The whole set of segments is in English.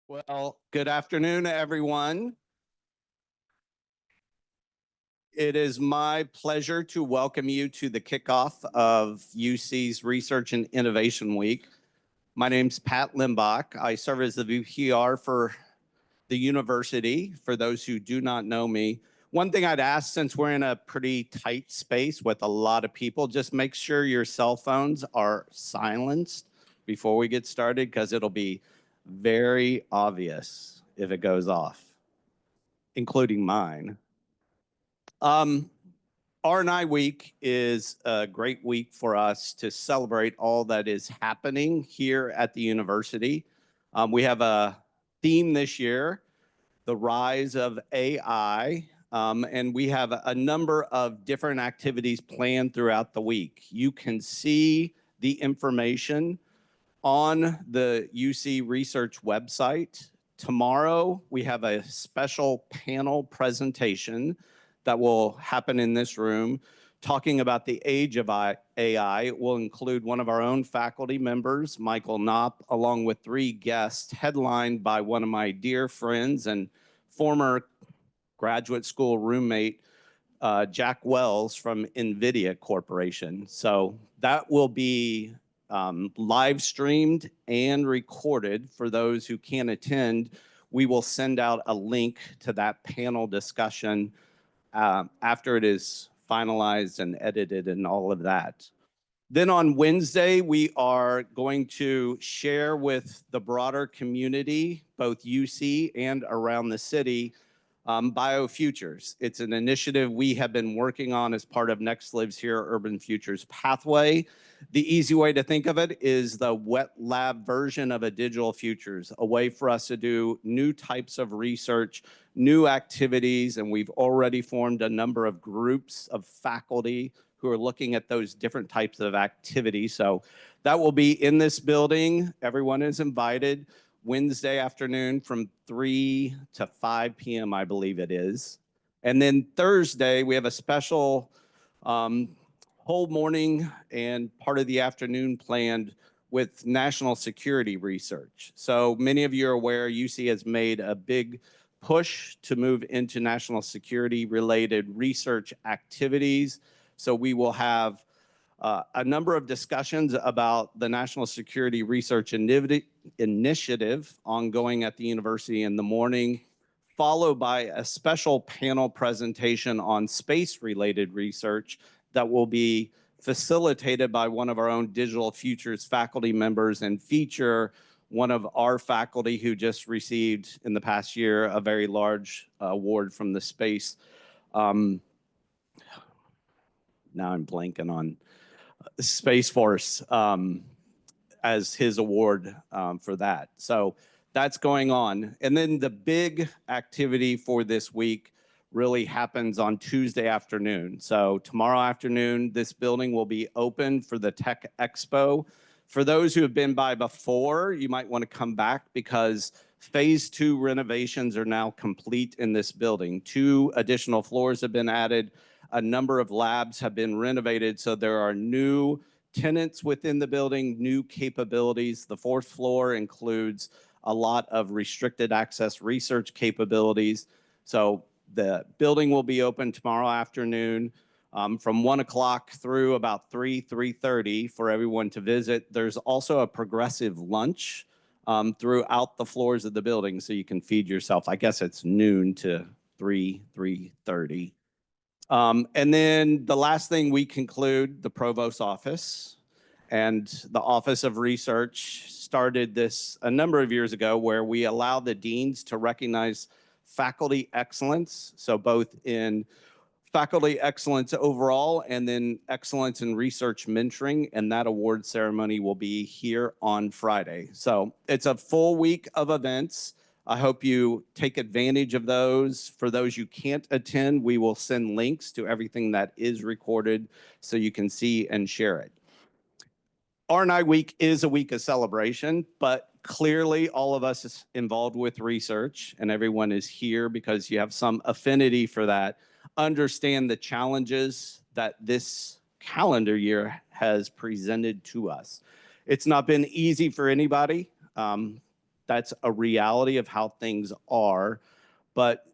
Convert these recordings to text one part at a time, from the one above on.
Well, good afternoon, everyone. It is my pleasure to welcome you to the kickoff of UC's Research and Innovation Week. My name's Pat Limbach. I serve as the VPR for the university, for those who do not know me. One thing I'd ask, since we're in a pretty tight space with a lot of people, just make sure your cell phones are silenced before we get started, because it'll be very obvious if it goes off, including mine. R&I Week is a great week for us to celebrate all that is happening here at the university. We have a theme this year, the rise of AI, and we have a number of different activities planned throughout the week. You can see the information on the UC Research website. Tomorrow, we have a special panel presentation that will happen in this room talking about the age of AI. It will include one of our own faculty members, Michael Knopp, along with 3 guests, headlined by one of my dear friends and former graduate school roommate, Jack Wells from NVIDIA Corporation. So that will be live streamed and recorded for those who can't attend. We will send out a link to that panel discussion after it is finalized and edited and all of that. Then on Wednesday, we are going to share with the broader community, both UC and around the city, BioFutures. It's an initiative we have been working on as part of Next Lives Here Urban Futures Pathway. The easy way to think of it is the wet lab version of a digital futures, a way for us to do new types of research, new activities, and we've already formed a number of groups of faculty who are looking at those different types of activities. So that will be in this building. Everyone is invited. Wednesday afternoon from 3 to 5 p.m., I believe it is. And then Thursday, we have a special whole morning and part of the afternoon planned with national security research. So many of you are aware UC has made a big push to move into national security related research activities. So we will have a number of discussions about the National Security Research Initiative ongoing at the university in the morning, followed by a special panel presentation on space-related research that will be facilitated by one of our own Digital Futures faculty members and feature one of our faculty who just received in the past year a very large award from the space. Now I'm blanking on Space Force as his award for that. So that's going on. And then the big activity for this week really happens on Tuesday afternoon. So tomorrow afternoon, this building will be open for the Tech Expo. For those who have been by before, you might want to come back because phase 2 renovations are now complete in this building. 2 additional floors have been added. A number of labs have been renovated, so there are new tenants within the building, new capabilities. The 4th floor includes a lot of restricted access research capabilities. So the building will be open tomorrow afternoon from 1 o'clock through about 3:30 for everyone to visit. There's also a progressive lunch throughout the floors of the building, so you can feed yourself. I guess it's noon to 3:30. And then the last thing we conclude, the Provost's office and the Office of Research started this a number of years ago where we allow the deans to recognize faculty excellence. So both in faculty excellence overall and then excellence in research mentoring, and that award ceremony will be here on Friday. So it's a full week of events. I hope you take advantage of those. For those you can't attend, we will send links to everything that is recorded so you can see and share it. R&I Week is a week of celebration, but clearly all of us is involved with research and everyone is here because you have some affinity for that. Understand the challenges that this calendar year has presented to us. It's not been easy for anybody. that's a reality of how things are. But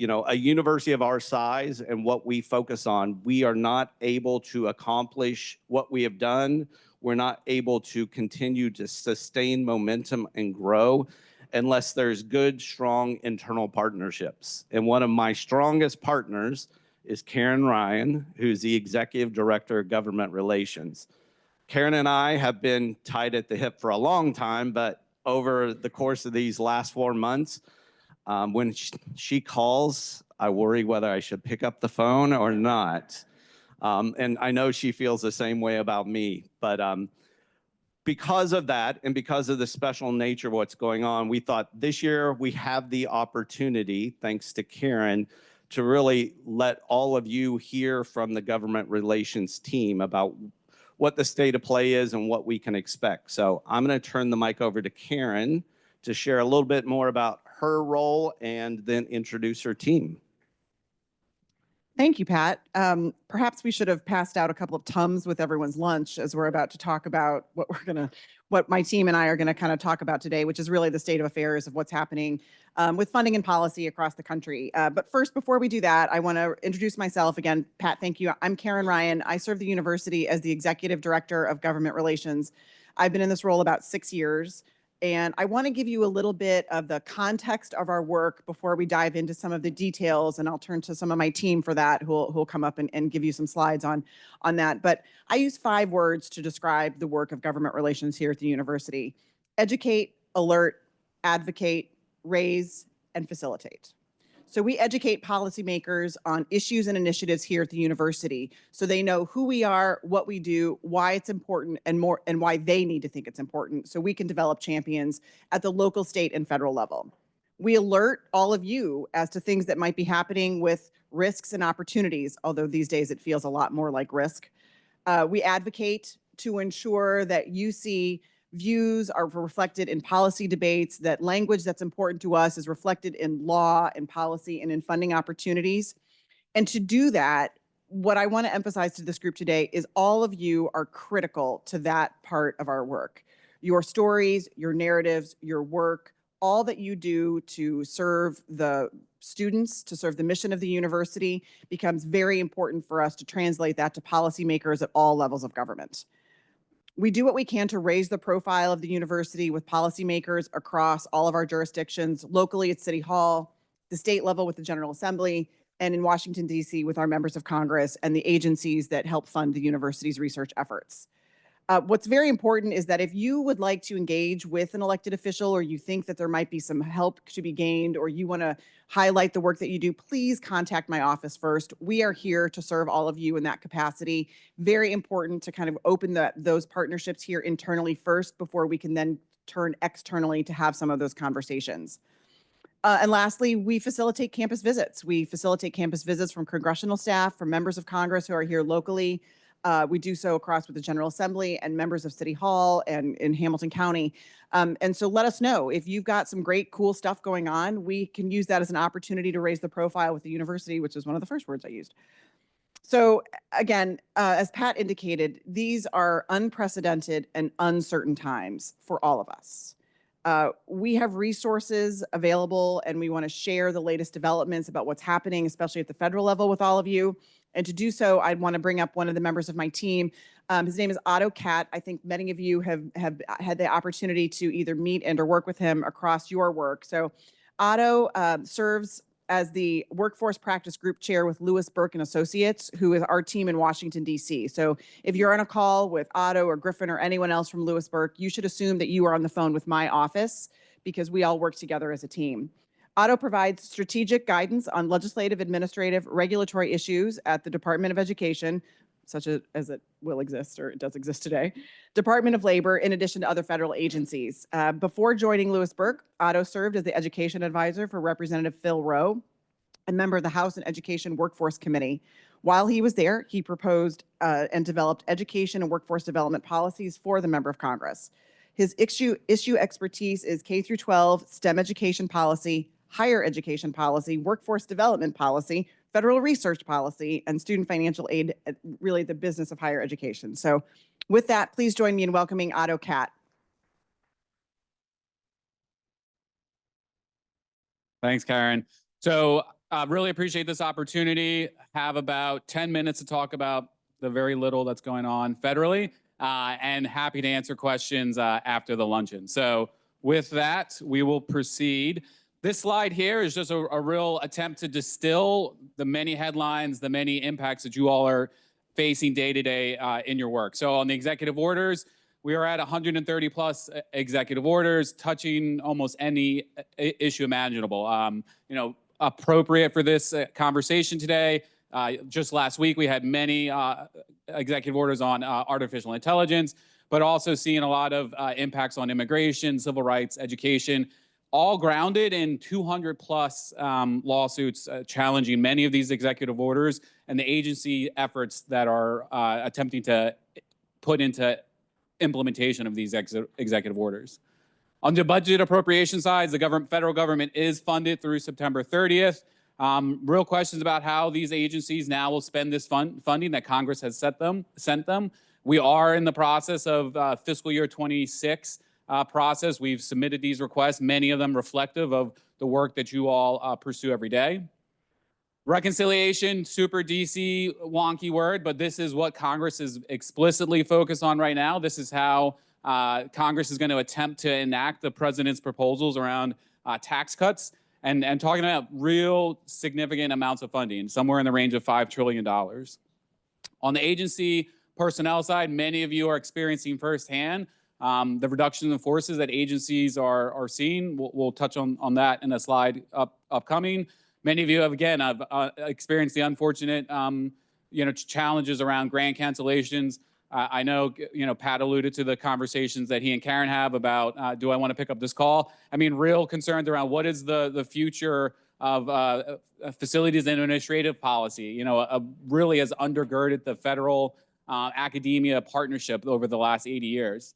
a university of our size and what we focus on, we are not able to accomplish what we have done. We're not able to continue to sustain momentum and grow unless there's good, strong internal partnerships. And one of my strongest partners is Karen Ryan, who's the Executive Director of Government Relations. Karen and I have been tied at the hip for a long time, but over the course of these last 4 months, when she calls, I worry whether I should pick up the phone or not. And I know she feels the same way about me. But because of that and because of the special nature of what's going on, we thought this year we have the opportunity, thanks to Karen, to really let all of you hear from the government relations team about what the state of play is and what we can expect. So I'm going to turn the mic over to Karen to share a little bit more about her role and then introduce her team. Thank you, Pat. Perhaps we should have passed out a couple of Tums with everyone's lunch as we're about to talk about what my team and I are gonna kind of talk about today, which is really the state of affairs of what's happening with funding and policy across the country. But first, before we do that, I want to introduce myself again. Pat, thank you. I'm Karen Ryan. I serve the university as the Executive Director of Government Relations. I've been in this role about 6 years. And I want to give you a little bit of the context of our work before we dive into some of the details. And I'll turn to some of my team for that, who'll come up and give you some slides on that. But I use 5 words to describe the work of government relations here at the university: educate, alert, advocate, raise, and facilitate. So we educate policymakers on issues and initiatives here at the university so they know who we are, what we do, why it's important, and why they need to think it's important, so we can develop champions at the local, state, and federal level. We alert all of you as to things that might be happening with risks and opportunities, although these days it feels a lot more like risk. We advocate to ensure that you see views are reflected in policy debates, that language that's important to us is reflected in law and policy and in funding opportunities. And to do that, what I want to emphasize to this group today is all of you are critical to that part of our work. Your stories, your narratives, your work, all that you do to serve the students, to serve the mission of the university, becomes very important for us to translate that to policymakers at all levels of government. We do what we can to raise the profile of the university with policymakers across all of our jurisdictions, locally at City Hall, the state level with the General Assembly, and in Washington, D.C. with our members of Congress and the agencies that help fund the university's research efforts. What's very important is that if you would like to engage with an elected official, or you think that there might be some help to be gained, or you want to highlight the work that you do, please contact my office first. We are here to serve all of you in that capacity. Very important to kind of open those partnerships here internally first before we can then turn externally to have some of those conversations. And lastly, we facilitate campus visits. We facilitate campus visits from congressional staff, from members of Congress who are here locally. We do so across with the General Assembly and members of City Hall and in Hamilton County. And so let us know if you've got some great, cool stuff going on. We can use that as an opportunity to raise the profile with the university, which is one of the first words I used. So again, as Pat indicated, these are unprecedented and uncertain times for all of us. We have resources available, and we want to share the latest developments about what's happening, especially at the federal level, with all of you. And to do so, I'd want to bring up one of the members of my team. His name is Otto Katt. I think many of you have had the opportunity to either meet and or work with him across your work. So Otto serves as the Workforce Practice Group Chair with Lewis Burke and Associates, who is our team in Washington, D.C. So if you're on a call with Otto or Griffin or anyone else from Lewis Burke, you should assume that you are on the phone with my office, because we all work together as a team. Otto provides strategic guidance on legislative, administrative, regulatory issues at the Department of Education, such as it will exist or it does exist today, Department of Labor, in addition to other federal agencies. Before joining Lewis Burke, Otto served as the education advisor for Representative Phil Rowe, a member of the House and Education Workforce Committee. While he was there, he proposed and developed education and workforce development policies for the member of Congress. His issue expertise is K through 12 STEM education policy, higher education policy, workforce development policy, federal research policy, and student financial aid, really the business of higher education. So with that, please join me in welcoming Otto Katt. Thanks, Karen. So really appreciate this opportunity. Have about 10 minutes to talk about the very little that's going on federally, and happy to answer questions after the luncheon. So with that, we will proceed. This slide here is just a real attempt to distill the many headlines, the many impacts that you all are facing day to day in your work. So on the executive orders, we are at 130 plus executive orders touching almost any issue imaginable. Appropriate for this conversation today. Just last week, we had many executive orders on artificial intelligence, but also seeing a lot of impacts on immigration, civil rights, education, all grounded in 200 plus lawsuits challenging many of these executive orders and the agency efforts that are attempting to put into implementation of these executive orders. On the budget appropriation side, the federal government is funded through September 30th. Real questions about how these agencies now will spend this funding that Congress has sent them. We are in the process of fiscal year 26 process. We've submitted these requests, many of them reflective of the work that you all pursue every day. Reconciliation, super DC wonky word, but this is what Congress is explicitly focused on right now. This is how Congress is going to attempt to enact the president's proposals around tax cuts and talking about real significant amounts of funding, somewhere in the range of $5 trillion. On the agency personnel side, many of you are experiencing firsthand the reduction in forces that agencies are seeing. We'll touch on that in a slide upcoming. Many of you have, again, experienced the unfortunate challenges around grant cancellations. I know, Pat alluded to the conversations that he and Karen have about, do I want to pick up this call? I mean, real concerns around what is the future of facilities and administrative policy, really has undergirded the federal academia partnership over the last 80 years.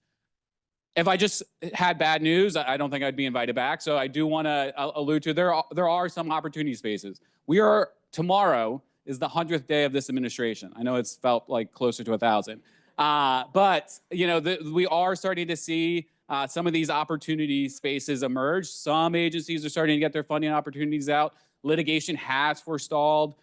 If I just had bad news, I don't think I'd be invited back. So I do want to allude to there are some opportunity spaces. Tomorrow is the 100th day of this administration. I know it's felt like closer to 1,000. But we are starting to see some of these opportunity spaces emerge. Some agencies are starting to get their funding opportunities out. Litigation has forestalled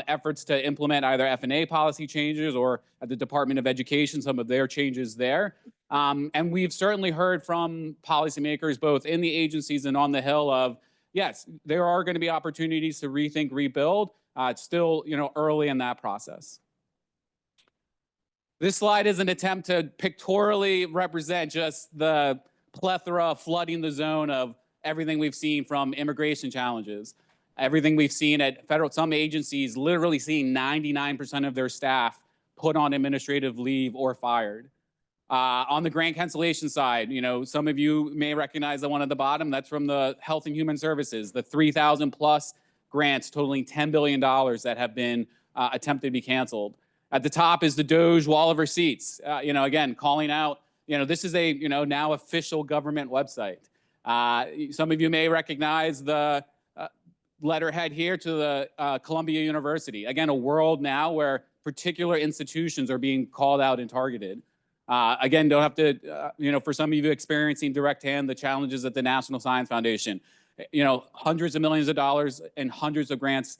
efforts to implement either F&A policy changes or at the Department of Education, some of their changes there. And we've certainly heard from policymakers, both in the agencies and on the Hill, of, yes, there are going to be opportunities to rethink, rebuild. It's still, early in that process. This slide is an attempt to pictorially represent just the plethora, flooding the zone of everything we've seen from immigration challenges, everything we've seen at some agencies literally seeing 99% of their staff put on administrative leave or fired. On the grant cancellation side, some of you may recognize the one at the bottom. That's from the Health and Human Services, the 3,000 plus grants totaling $10 billion that have been attempted to be canceled. At the top is the DOJ wall of receipts. Again, calling out, this is a, now official government website. Some of you may recognize the letterhead here to the Columbia University. Again, a world now where particular institutions are being called out and targeted. Again, don't have to, for some of you experiencing direct hand the challenges at the National Science Foundation, hundreds of millions of dollars and hundreds of grants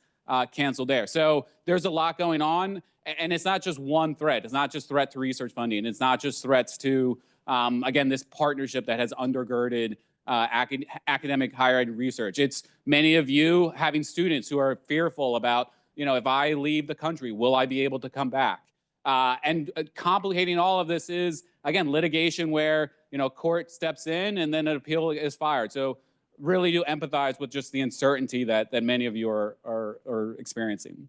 canceled there. So there's a lot going on, and it's not just one threat. It's not just threat to research funding. It's not just threats to, again, this partnership that has undergirded academic higher ed research. It's many of you having students who are fearful about, if I leave the country, will I be able to come back? And complicating all of this is, again, litigation where, court steps in and then an appeal is fired. So really do empathize with just the uncertainty that many of you are experiencing.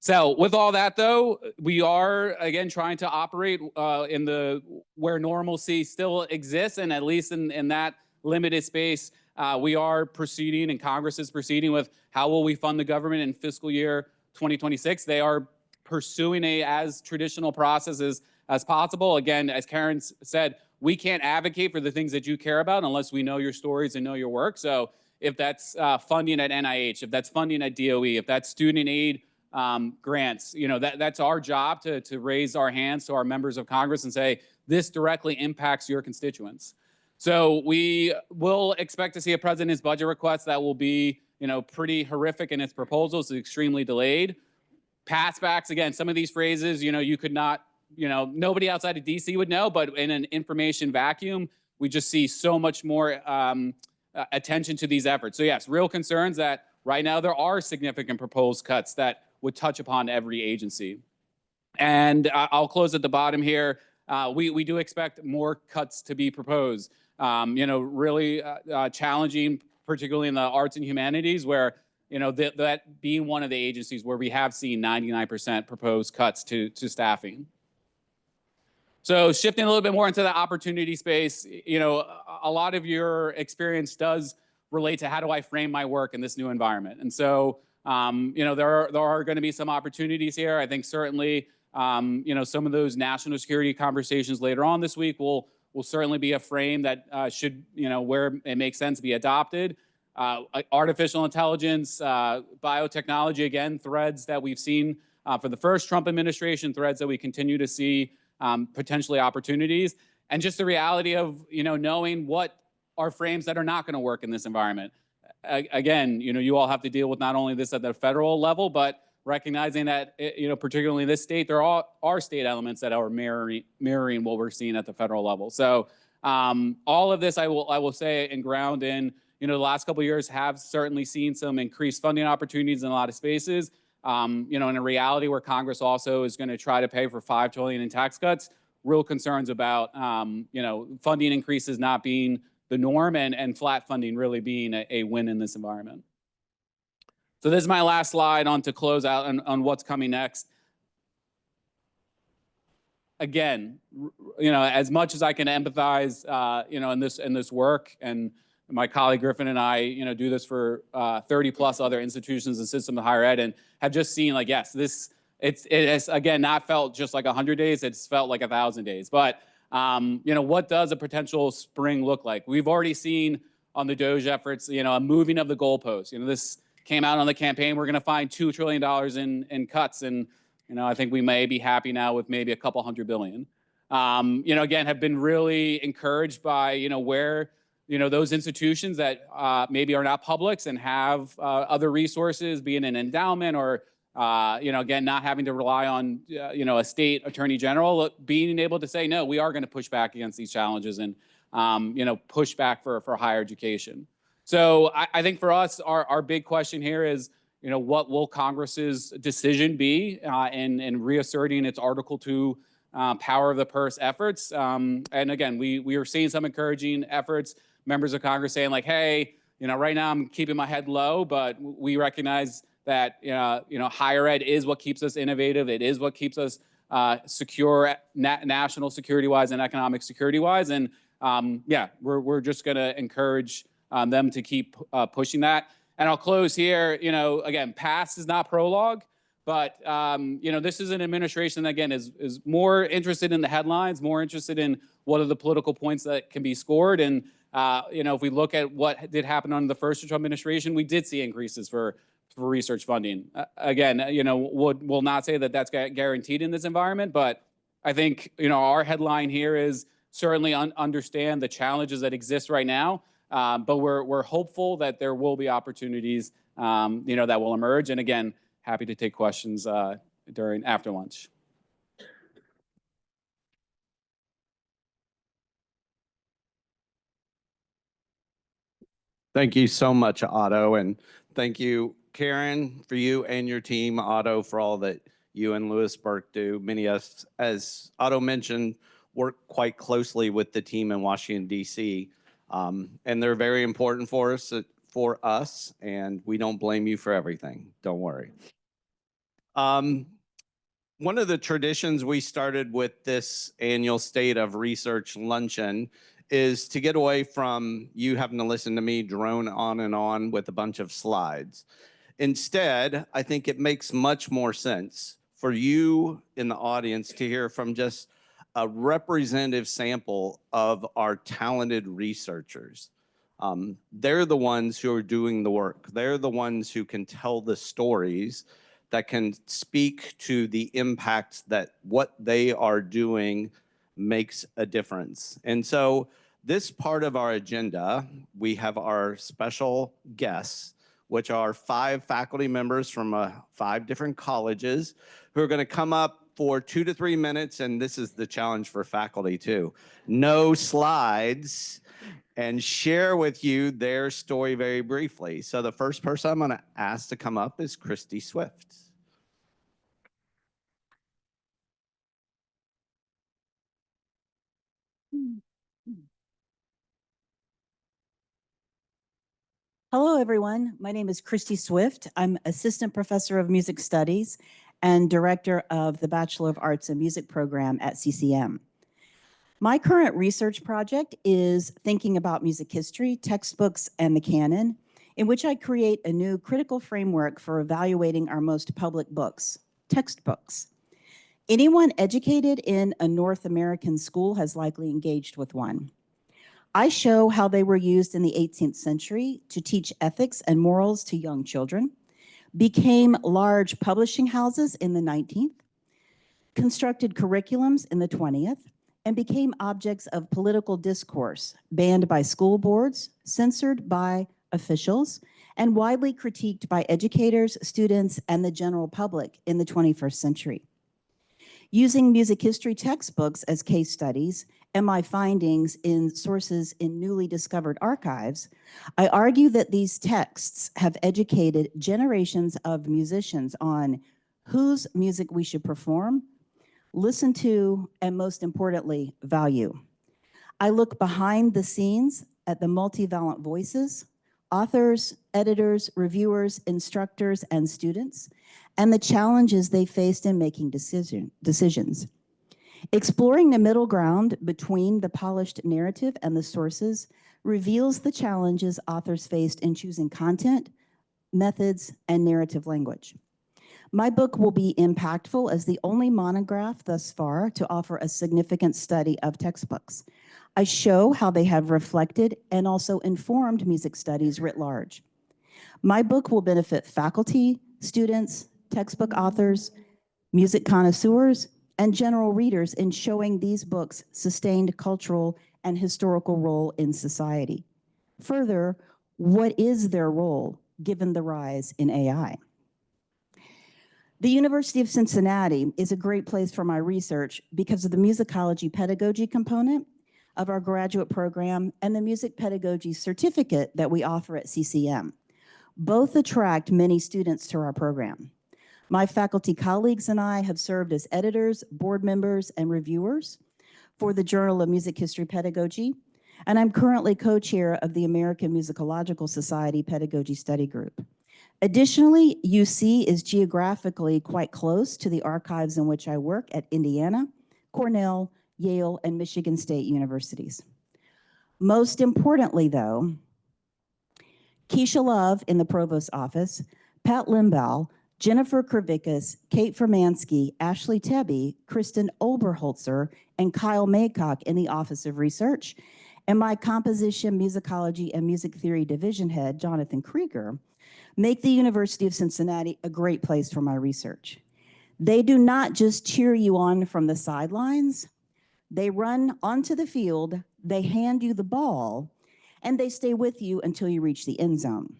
So with all that, though, we are, again, trying to operate where normalcy still exists, and at least in that limited space, we are proceeding, and Congress is proceeding with how will we fund the government in fiscal year 2026. They are pursuing as traditional processes as possible. Again, as Karen said, we can't advocate for the things that you care about unless we know your stories and know your work. So if that's funding at NIH, if that's funding at DOE, if that's student aid grants, that's our job to raise our hands to our members of Congress and say, this directly impacts your constituents. So we will expect to see a president's budget request that will be, pretty horrific in its proposals, extremely delayed. Passbacks, again, some of these phrases, you could not, nobody outside of DC would know, but in an information vacuum, we just see so much more attention to these efforts. So yes, real concerns that right now there are significant proposed cuts that would touch upon every agency. And I'll close at the bottom here. We do expect more cuts to be proposed. Really challenging, particularly in the arts and humanities, where that being one of the agencies where we have seen 99% proposed cuts to staffing. So shifting a little bit more into the opportunity space, a lot of your experience does relate to how do I frame my work in this new environment. And so, there are going to be some opportunities here. I think certainly, some of those national security conversations later on this week will certainly be a frame that should, where it makes sense, be adopted. Artificial intelligence, biotechnology, again, threads that we've seen for the first Trump administration, threads that we continue to see, potentially opportunities, and just the reality of, knowing what are frames that are not going to work in this environment. Again, you all have to deal with not only this at the federal level, but recognizing that, particularly in this state, there are state elements that are mirroring what we're seeing at the federal level. So all of this, I will say and ground in, the last couple of years have certainly seen some increased funding opportunities in a lot of spaces. In a reality where Congress also is going to try to pay for $5 trillion in tax cuts, real concerns about, funding increases not being the norm and flat funding really being a win in this environment. So this is my last slide on to close out on what's coming next. Again, as much as I can empathize, in this work, and my colleague Griffin and I, do this for 30 plus other institutions and systems of higher ed, and have just seen like, yes, it has again not felt just like 100 days. It's felt like 1,000 days. But what does a potential spring look like? We've already seen on the DOGE efforts, a moving of the goalposts. This came out on the campaign. We're going to find $2 trillion in cuts, and I think we may be happy now with maybe a couple $100 billion. Again, have been really encouraged by where those institutions that maybe are not publics and have other resources, be it an endowment or again, not having to rely on a state attorney general, being able to say, no, we are going to push back against these challenges and push back for higher education. So I think for us, our big question here is, what will Congress's decision be in reasserting its Article 2 power of the purse efforts? And again, we are seeing some encouraging efforts, members of Congress saying like, hey, right now I'm keeping my head low, but we recognize that, higher ed is what keeps us innovative. It is what keeps us secure national security-wise and economic security-wise. And yeah, we're just going to encourage them to keep pushing that. And I'll close here. Again, past is not prologue, but this is an administration that, again, is more interested in the headlines, more interested in what are the political points that can be scored. And if we look at what did happen under the first Trump administration, we did see increases for research funding. Again, we'll not say that that's guaranteed in this environment, but I think our headline here is certainly understand the challenges that exist right now. But we're hopeful that there will be opportunities, that will emerge. And again, happy to take questions after lunch. Thank you so much, Otto, and thank you, Karen, for you and your team, Otto, for all that you and Louis Burke do. Many of us, as Otto mentioned, work quite closely with the team in Washington, D.C., and they're very important for us, and we don't blame you for everything. Don't worry. One of the traditions we started with this annual State of Research Luncheon is to get away from you having to listen to me drone on and on with a bunch of slides. Instead, I think it makes much more sense for you in the audience to hear from just a representative sample of our talented researchers. They're the ones who are doing the work. They're the ones who can tell the stories that can speak to the impact that what they are doing makes a difference. And so This part of our agenda, we have our special guests, which are 5 faculty members from 5 different colleges who are going to come up for 2 to 3 minutes, and this is the challenge for faculty too. No slides, and share with you their story very briefly. So the first person I'm going to ask to come up is Christy Swift. Hello, everyone. My name is Christy Swift. I'm Assistant Professor of Music Studies and Director of the Bachelor of Arts in Music program at CCM. My current research project is thinking about music history, textbooks, and the canon, in which I create a new critical framework for evaluating our most public books, textbooks. Anyone educated in a North American school has likely engaged with one. I show how they were used in the 18th century to teach ethics and morals to young children, became large publishing houses in the 19th, constructed curriculums in the 20th, and became objects of political discourse, banned by school boards, censored by officials, and widely critiqued by educators, students, and the general public in the 21st century. Using music history textbooks as case studies and my findings in sources in newly discovered archives, I argue that these texts have educated generations of musicians on whose music we should perform, listen to, and most importantly, value. I look behind the scenes at the multivalent voices, authors, editors, reviewers, instructors, and students, and the challenges they faced in making decisions. Exploring the middle ground between the polished narrative and the sources reveals the challenges authors faced in choosing content, methods, and narrative language. My book will be impactful as the only monograph thus far to offer a significant study of textbooks. I show how they have reflected and also informed music studies writ large. My book will benefit faculty, students, textbook authors, music connoisseurs, and general readers in showing these books' sustained cultural and historical role in society. Further, what is their role given the rise in AI? The University of Cincinnati is a great place for my research because of the musicology pedagogy component of our graduate program and the music pedagogy certificate that we offer at CCM. Both attract many students to our program. My faculty colleagues and I have served as editors, board members, and reviewers for the Journal of Music History Pedagogy, and I'm currently co-chair of the American Musicological Society Pedagogy Study Group. Additionally, UC is geographically quite close to the archives in which I work at Indiana, Cornell, Yale, and Michigan State Universities. Most importantly, though, Keisha Love in the Provost's office, Pat Limbach, Jennifer Kravickas, Kate Fermansky, Ashley Tebby, Kristen Oberholzer, and Kyle Maycock in the Office of Research, and my Composition, Musicology, and Music Theory Division Head, Jonathan Krieger, make the University of Cincinnati a great place for my research. They do not just cheer you on from the sidelines. They run onto the field, they hand you the ball, and they stay with you until you reach the end zone.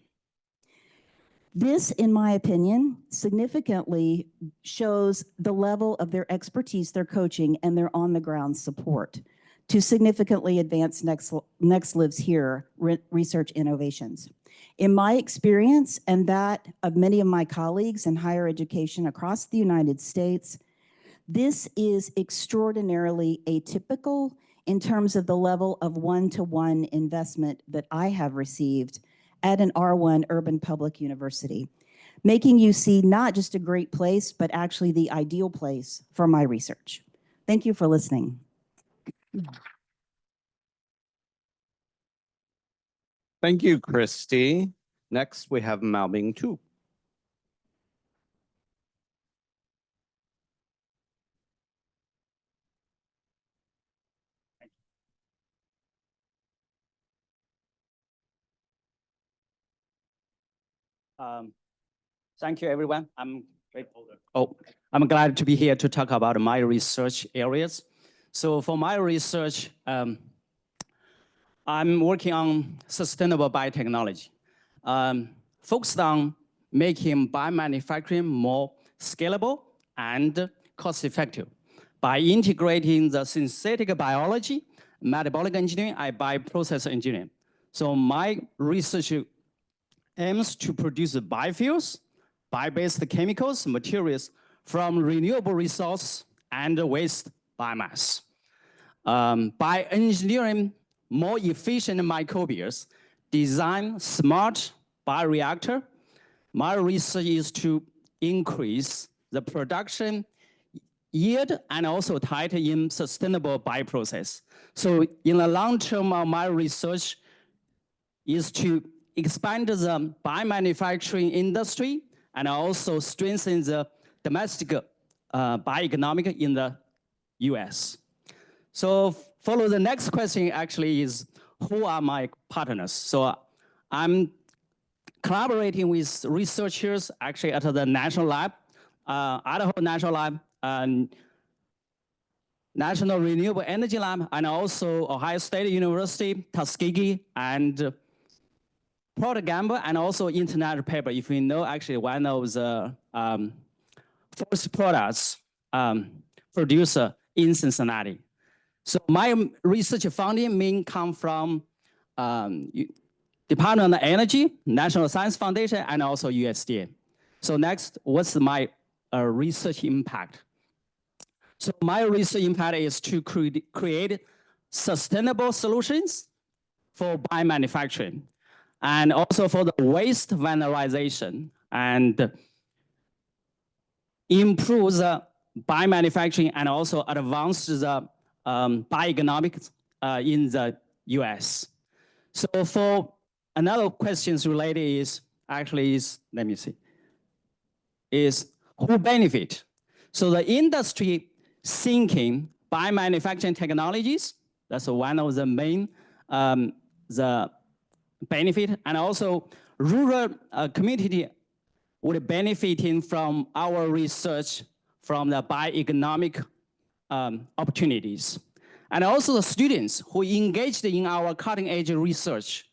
This, in my opinion, significantly shows the level of their expertise, their coaching, and their on-the-ground support to significantly advance Next Lives Here research innovations. In my experience and that of many of my colleagues in higher education across the United States, this is extraordinarily atypical in terms of the level of one-to-one investment that I have received at an R1 urban public university, making UC not just a great place, but actually the ideal place for my research. Thank you for listening. Thank you, Christy. Next, we have Malbing Tu. Thank you, everyone. I'm glad to be here to talk about my research areas. So for my research, I'm working on sustainable biotechnology, focused on making biomanufacturing more scalable and cost-effective by integrating the synthetic biology, metabolic engineering, and bioprocess engineering. So my research aims to produce biofuels, bio-based chemicals, materials from renewable resource and waste biomass. By engineering more efficient microbials, design smart bioreactor, my research is to increase the production yield and also tighten in sustainable bioprocess. So in the long term, my research is to expand the biomanufacturing industry and also strengthen the domestic bioeconomic in the US. So follow the next question actually is, who are my partners? So I'm collaborating with researchers actually at the National Lab, Idaho National Lab, and National Renewable Energy Lab, and also Ohio State University, Tuskegee, and Procter & Gamble, and also International Paper. If you know, actually one of the first products producer in Cincinnati. So my research funding main come from Department of Energy, National Science Foundation, and also USDA. So next, what's my research impact? So my research impact is to create sustainable solutions for biomanufacturing, and also for the waste valorization, and improve the biomanufacturing and advance the bioeconomics in the US. So for another questions related is let me see, is who benefit? So the industry thinking biomanufacturing technologies, that's one of the main the benefit, and also rural community would benefiting from our research from the bioeconomic opportunities. And also the students who engaged in our cutting edge research,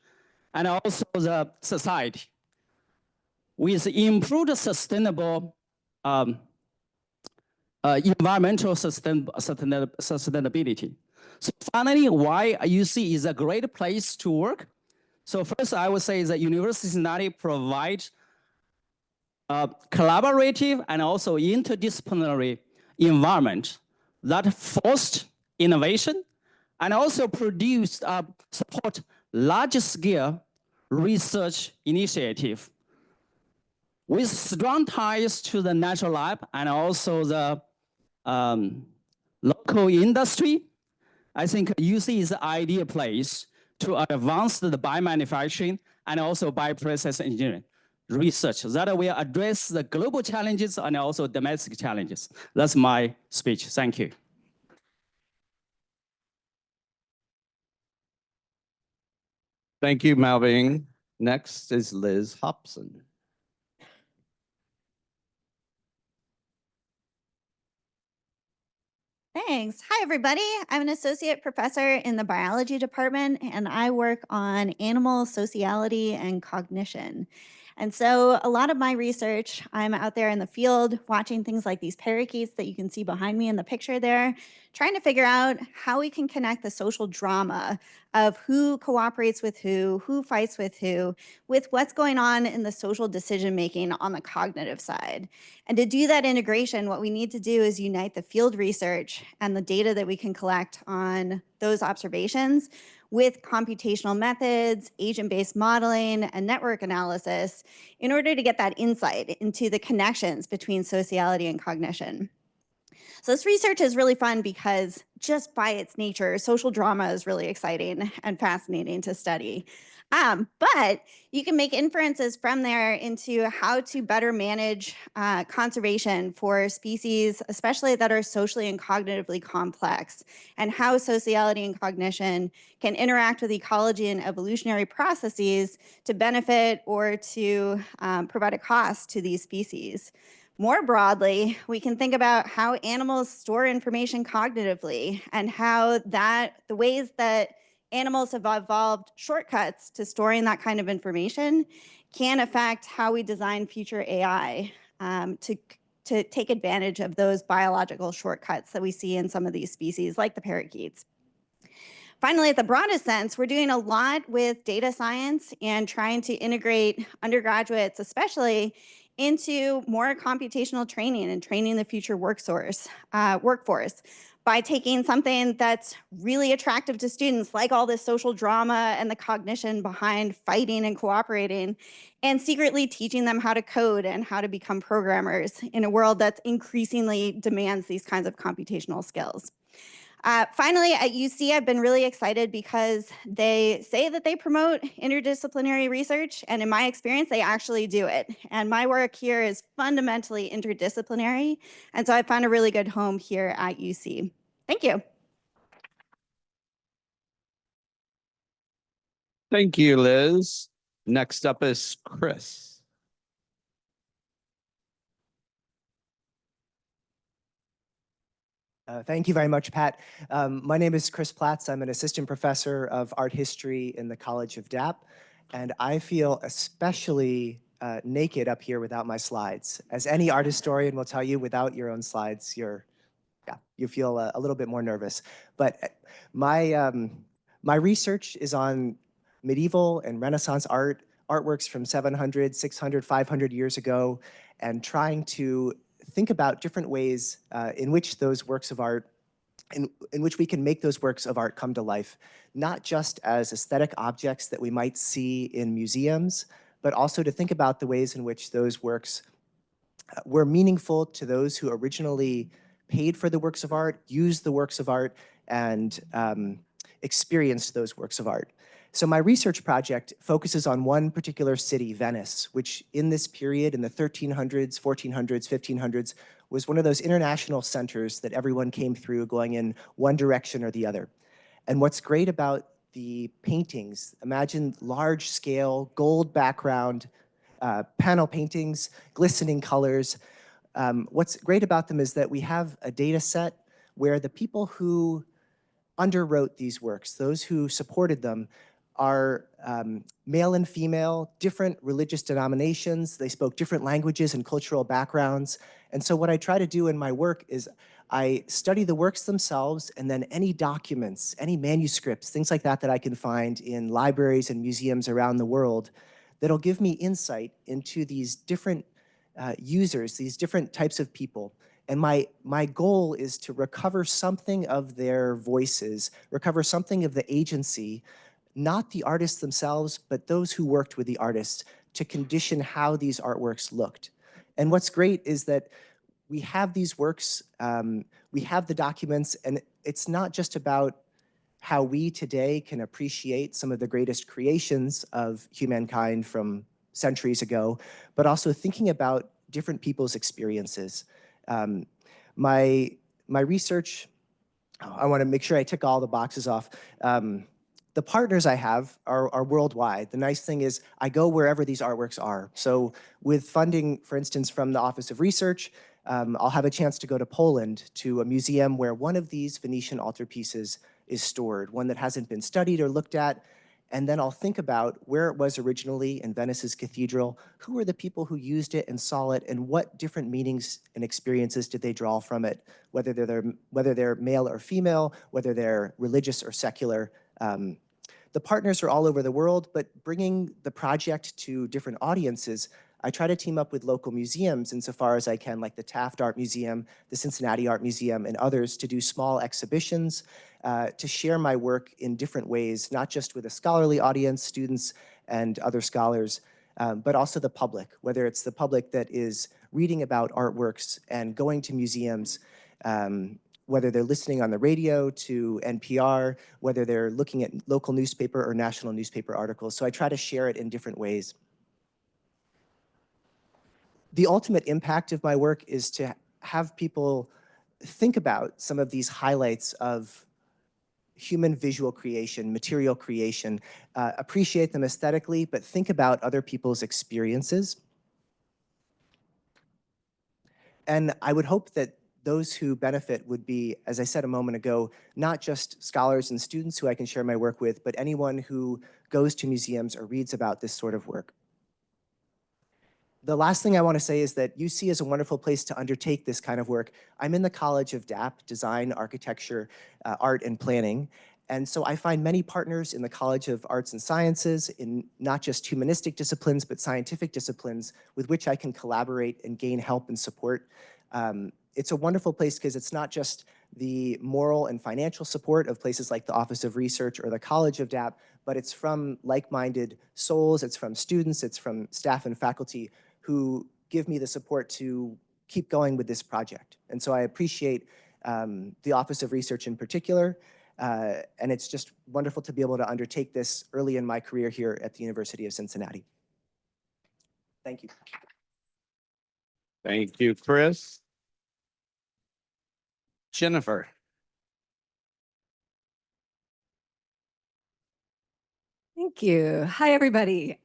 and also the society with improved sustainable environmental sustainability. So finally, why UC is a great place to work? So first, I would say that University of Cincinnati provides collaborative and also interdisciplinary environment that fosters innovation and also support large-scale research initiative with strong ties to the national lab and also the local industry. I think UC is the ideal place to advance the biomanufacturing and also bioprocess engineering research that will address the global challenges and also domestic challenges. That's my speech. Thank you. Thank you, Malving. Next is Liz Hobson. Thanks. Hi, everybody. I'm an associate professor in the biology department, and I work on animal sociality and cognition. And so a lot of my research, I'm out there in the field watching things like these parakeets that you can see behind me in the picture there, trying to figure out how we can connect the social drama of who cooperates with who fights with who, with what's going on in the social decision-making on the cognitive side. And to do that integration, what we need to do is unite the field research and the data that we can collect on those observations with computational methods, agent-based modeling, and network analysis in order to get that insight into the connections between sociality and cognition. So this research is really fun because just by its nature, social drama is really exciting and fascinating to study. But you can make inferences from there into how to better manage conservation for species, especially that are socially and cognitively complex, and how sociality and cognition can interact with ecology and evolutionary processes to benefit or to provide a cost to these species. More broadly, we can think about how animals store information cognitively and how the ways that animals have evolved shortcuts to storing that kind of information can affect how we design future AI to take advantage of those biological shortcuts that we see in some of these species, like the parakeets. Finally, at the broadest sense, we're doing a lot with data science and trying to integrate undergraduates, especially, into more computational training and training the future workforce by taking something that's really attractive to students, like all this social drama and the cognition behind fighting and cooperating, and secretly teaching them how to code and how to become programmers in a world that increasingly demands these kinds of computational skills. Finally, at UC, I've been really excited because they say that they promote interdisciplinary research, and in my experience, they actually do it. And my work here is fundamentally interdisciplinary, and so I found a really good home here at UC. Thank you. Thank you, Liz. Next up is Chris. Thank you very much, Pat. My name is Chris Platts. I'm an assistant professor of art history in the College of DAP, and I feel especially naked up here without my slides. As any art historian will tell you, without your own slides, you feel a little bit more nervous. But my research is on medieval and Renaissance artworks from 700, 600, 500 years ago, and trying to think about different ways in which those works of art, in which we can make those works of art come to life, not just as aesthetic objects that we might see in museums, but also to think about the ways in which those works were meaningful to those who originally paid for the works of art, used the works of art, and experienced those works of art. So my research project focuses on one particular city, Venice, which in this period, in the 1300s, 1400s, 1500s, was one of those international centers that everyone came through going in one direction or the other. And what's great about the paintings, imagine large-scale, gold background, panel paintings, glistening colors. What's great about them is that we have a data set where the people who underwrote these works, those who supported them, are male and female, different religious denominations. They spoke different languages and cultural backgrounds. And so what I try to do in my work is I study the works themselves and then any documents, any manuscripts, things like that that I can find in libraries and museums around the world that'll give me insight into these different users, these different types of people. And my goal is to recover something of their voices, recover something of the agency, not the artists themselves, but those who worked with the artists to condition how these artworks looked. And what's great is that we have these works, we have the documents, and it's not just about how we today can appreciate some of the greatest creations of humankind from centuries ago, but also thinking about different people's experiences. My research, I want to make sure I tick all the boxes off. The partners I have are worldwide. The nice thing is I go wherever these artworks are. So with funding, for instance, from the Office of Research, I'll have a chance to go to Poland to a museum where one of these Venetian altarpieces is stored, one that hasn't been studied or looked at. And then I'll think about where it was originally in Venice's cathedral, who were the people who used it and saw it, and what different meanings and experiences did they draw from it, whether they're male or female, whether they're religious or secular. The partners are all over the world, but bringing the project to different audiences, I try to team up with local museums insofar as I can, like the Taft Art Museum, the Cincinnati Art Museum, and others, to do small exhibitions, to share my work in different ways, not just with a scholarly audience, students and other scholars, but also the public, whether it's the public that is reading about artworks and going to museums, whether they're listening on the radio to NPR, whether they're looking at local newspaper or national newspaper articles. So I try to share it in different ways. The ultimate impact of my work is to have people think about some of these highlights of human visual creation, material creation, appreciate them aesthetically, but think about other people's experiences. And I would hope that those who benefit would be, as I said a moment ago, not just scholars and students who I can share my work with, but anyone who goes to museums or reads about this sort of work. The last thing I want to say is that UC is a wonderful place to undertake this kind of work. I'm in the College of DAP, Design, Architecture, Art, and Planning. And so I find many partners in the College of Arts and Sciences in not just humanistic disciplines, but scientific disciplines with which I can collaborate and gain help and support. It's a wonderful place because it's not just the moral and financial support of places like the Office of Research or the College of DAP, but it's from like-minded souls, it's from students, it's from staff and faculty who give me the support to keep going with this project. And so I appreciate the Office of Research in particular, and it's just wonderful to be able to undertake this early in my career here at the University of Cincinnati. Thank you. Thank you, Chris. Jennifer. Thank you. Hi, everybody.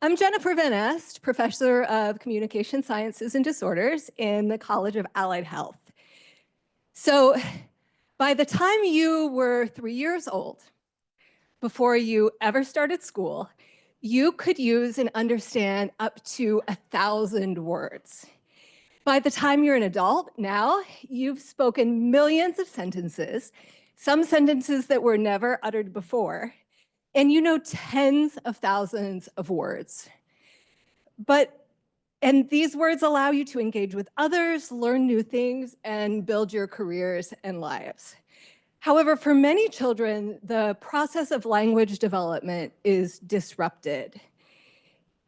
I'm Jennifer Van Est, Professor of Communication Sciences and Disorders in the College of Allied Health. So by the time you were 3 years old, before you ever started school, you could use and understand up to 1,000 words. By the time you're an adult now, you've spoken millions of sentences, some sentences that were never uttered before, and you know tens of thousands of words. And these words allow you to engage with others, learn new things, and build your careers and lives. However, for many children, the process of language development is disrupted.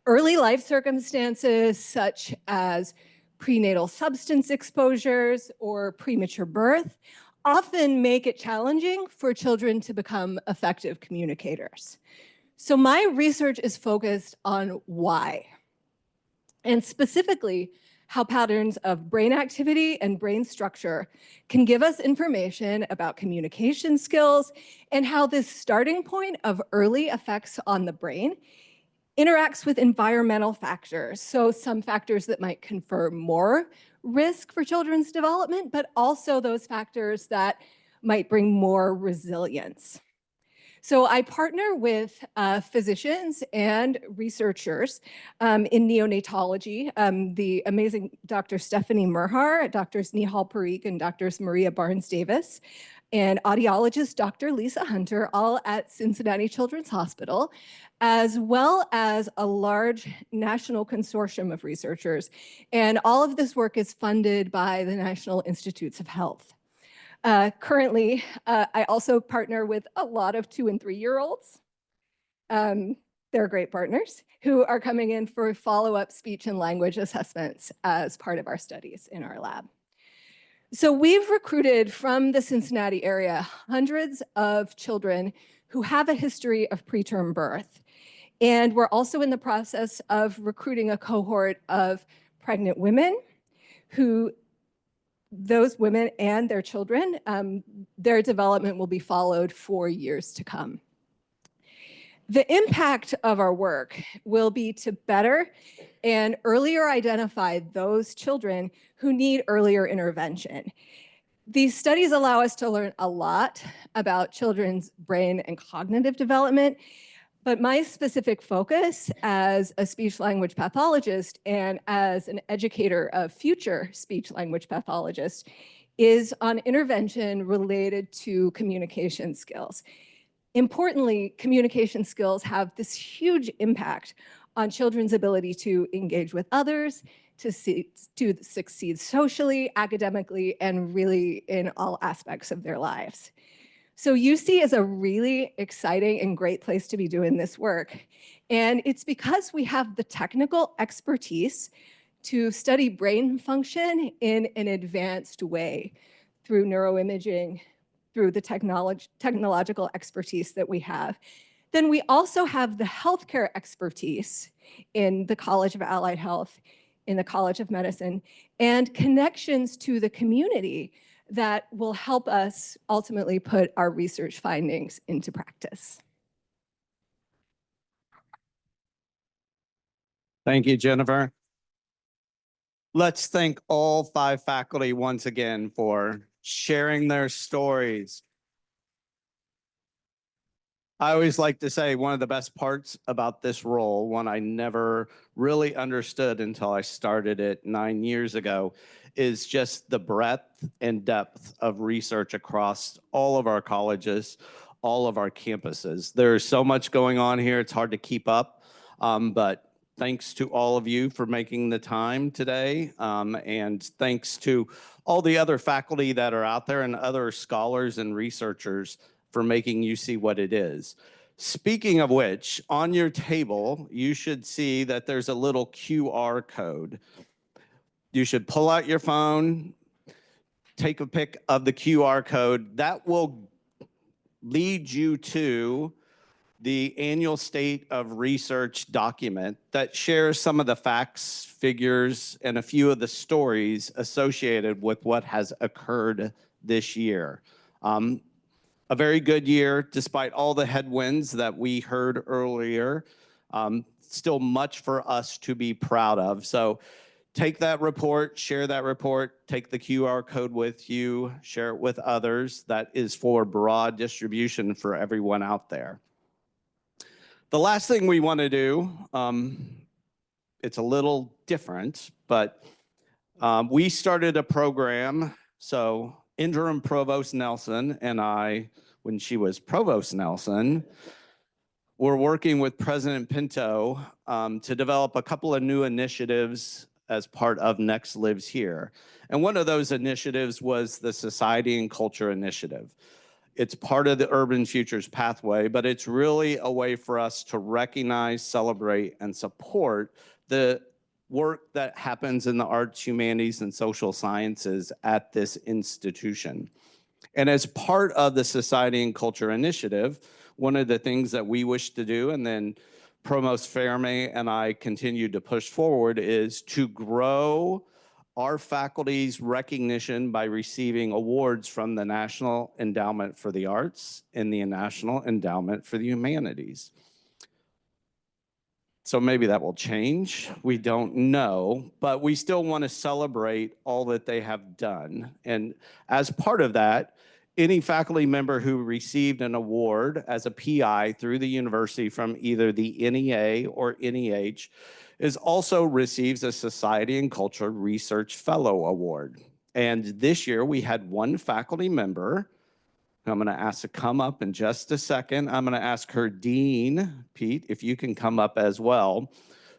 Early life circumstances, such as prenatal substance exposures or premature birth, often make it challenging for children to become effective communicators. So my research is focused on why, and specifically how patterns of brain activity and brain structure can give us information about communication skills and how this starting point of early effects on the brain interacts with environmental factors. So some factors that might confer more risk for children's development, but also those factors that might bring more resilience. So I partner with physicians and researchers in neonatology, the amazing Dr. Stephanie Merhar, Drs. Nihal Parikh, and Drs. Maria Barnes-Davis, and audiologist Dr. Lisa Hunter, all at Cincinnati Children's Hospital, as well as a large national consortium of researchers. And all of this work is funded by the National Institutes of Health. Currently, I also partner with a lot of 2- and 3-year-olds. They're great partners who are coming in for follow-up speech and language assessments as part of our studies in our lab. So we've recruited from the Cincinnati area hundreds of children who have a history of preterm birth. And we're also in the process of recruiting a cohort of pregnant women who those women and their children, their development will be followed for years to come. The impact of our work will be to better and earlier identify those children who need earlier intervention. These studies allow us to learn a lot about children's brain and cognitive development, but my specific focus as a speech-language pathologist and as an educator of future speech-language pathologists is on intervention related to communication skills. Importantly, communication skills have this huge impact on children's ability to engage with others, to succeed socially, academically, and really in all aspects of their lives. So UC is a really exciting and great place to be doing this work. And it's because we have the technical expertise to study brain function in an advanced way through neuroimaging, through the technological expertise that we have. Then we also have the healthcare expertise in the College of Allied Health, in the College of Medicine, and connections to the community that will help us ultimately put our research findings into practice. Thank you, Jennifer. Let's thank all 5 faculty once again for sharing their stories. I always like to say one of the best parts about this role, one I never really understood until I started it 9 years ago, is just the breadth and depth of research across all of our colleges, all of our campuses. There's so much going on here, it's hard to keep up, but thanks to all of you for making the time today, and thanks to all the other faculty that are out there and other scholars and researchers for making you see what it is. Speaking of which, on your table, you should see that there's a little QR code. You should pull out your phone, take a pic of the QR code. That will lead you to the annual state of research document that shares some of the facts, figures, and a few of the stories associated with what has occurred this year. A very good year, despite all the headwinds that we heard earlier. Still much for us to be proud of. So take that report, share that report, take the QR code with you, share it with others. That is for broad distribution for everyone out there. The last thing we want to do, it's a little different, but we started a program. So Interim Provost Nelson and I, when she was Provost Nelson, were working with President Pinto to develop a couple of new initiatives as part of Next Lives Here. And one of those initiatives was the Society and Culture Initiative. It's part of the Urban Futures Pathway, but it's really a way for us to recognize, celebrate, and support the work that happens in the arts, humanities, and social sciences at this institution. And as part of the Society and Culture Initiative, one of the things that we wish to do, and then Provost Ferme and I continue to push forward, is to grow our faculty's recognition by receiving awards from the National Endowment for the Arts and the National Endowment for the Humanities. So maybe that will change. We don't know, but we still want to celebrate all that they have done. And as part of that, any faculty member who received an award as a PI through the university from either the NEA or NEH also receives a Society and Culture Research Fellow Award. And this year we had one faculty member, who I'm going to ask to come up in just a second. I'm going to ask her dean, Pete, if you can come up as well,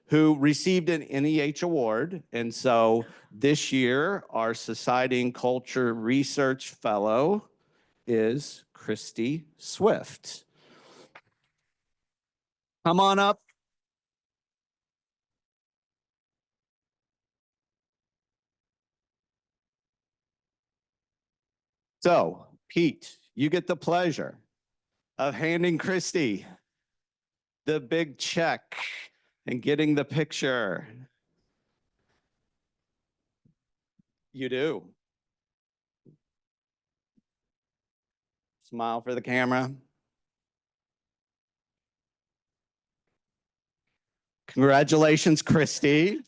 who received an NEH award. And so this year, our Society and Culture Research Fellow is Christy Swift. Come on up. So, Pete, you get the pleasure of handing Christy the big check and getting the picture. You do. Smile for the camera. Congratulations, Christy.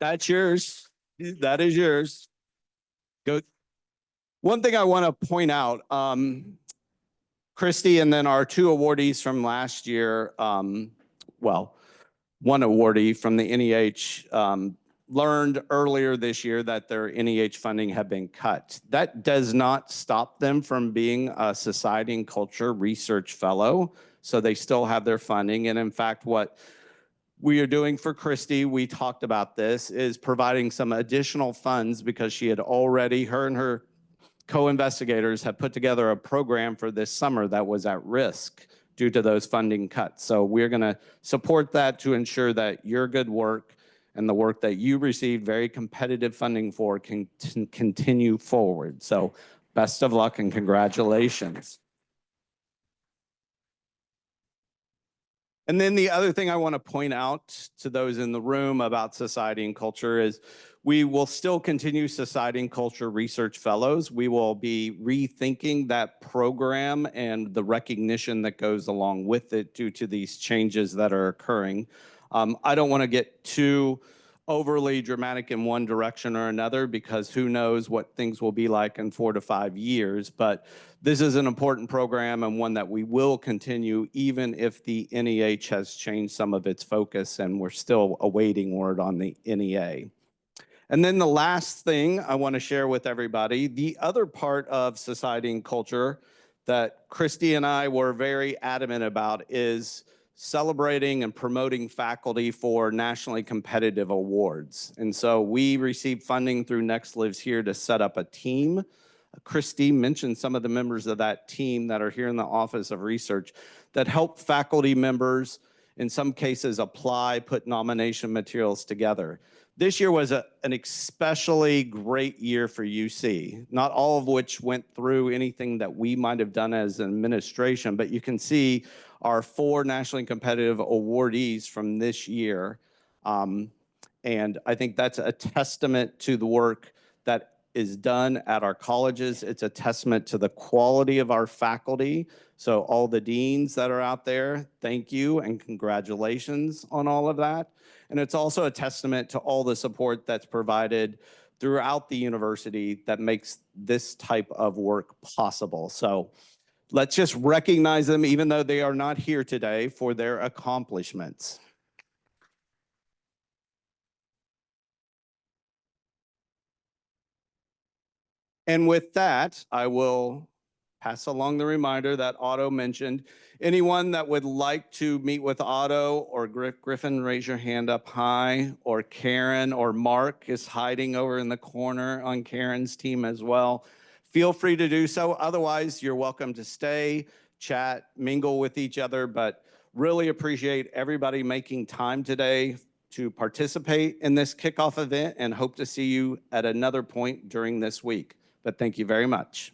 That's yours. That is yours. Go. One thing I want to point out, Christy and then our 2 awardees from last year, well, one awardee from the NEH learned earlier this year that their NEH funding had been cut. That does not stop them from being a Society and Culture Research Fellow, so they still have their funding. And in fact, what we are doing for Christy, we talked about this, is providing some additional funds because she had already, her and her co-investigators have put together a program for this summer that was at risk due to those funding cuts. So we're going to support that to ensure that your good work and the work that you received very competitive funding for can continue forward. So best of luck and congratulations. And then the other thing I want to point out to those in the room about Society and Culture is we will still continue Society and Culture Research Fellows. We will be rethinking that program and the recognition that goes along with it due to these changes that are occurring. I don't want to get too overly dramatic in one direction or another, because who knows what things will be like in 4 to 5 years. But this is an important program and one that we will continue even if the NEH has changed some of its focus and we're still awaiting word on the NEA. And then the last thing I want to share with everybody, the other part of society and culture that Christy and I were very adamant about is celebrating and promoting faculty for nationally competitive awards. And so we received funding through Next Lives Here to set up a team. Christy mentioned some of the members of that team that are here in the Office of Research that help faculty members, in some cases, apply, put nomination materials together. This year was an especially great year for UC, not all of which went through anything that we might have done as an administration, but you can see our 4 nationally competitive awardees from this year. And I think that's a testament to the work that is done at our colleges. It's a testament to the quality of our faculty. So all the deans that are out there, thank you and congratulations on all of that. And it's also a testament to all the support that's provided throughout the university that makes this type of work possible. So let's just recognize them, even though they are not here today, for their accomplishments. And with that, I will pass along the reminder that Otto mentioned. Anyone that would like to meet with Otto or Griffin, raise your hand up high, or Karen or Mark is hiding over in the corner on Karen's team as well. Feel free to do so. Otherwise, you're welcome to stay, chat, mingle with each other, but really appreciate everybody making time today to participate in this kickoff event and hope to see you at another point during this week. But thank you very much.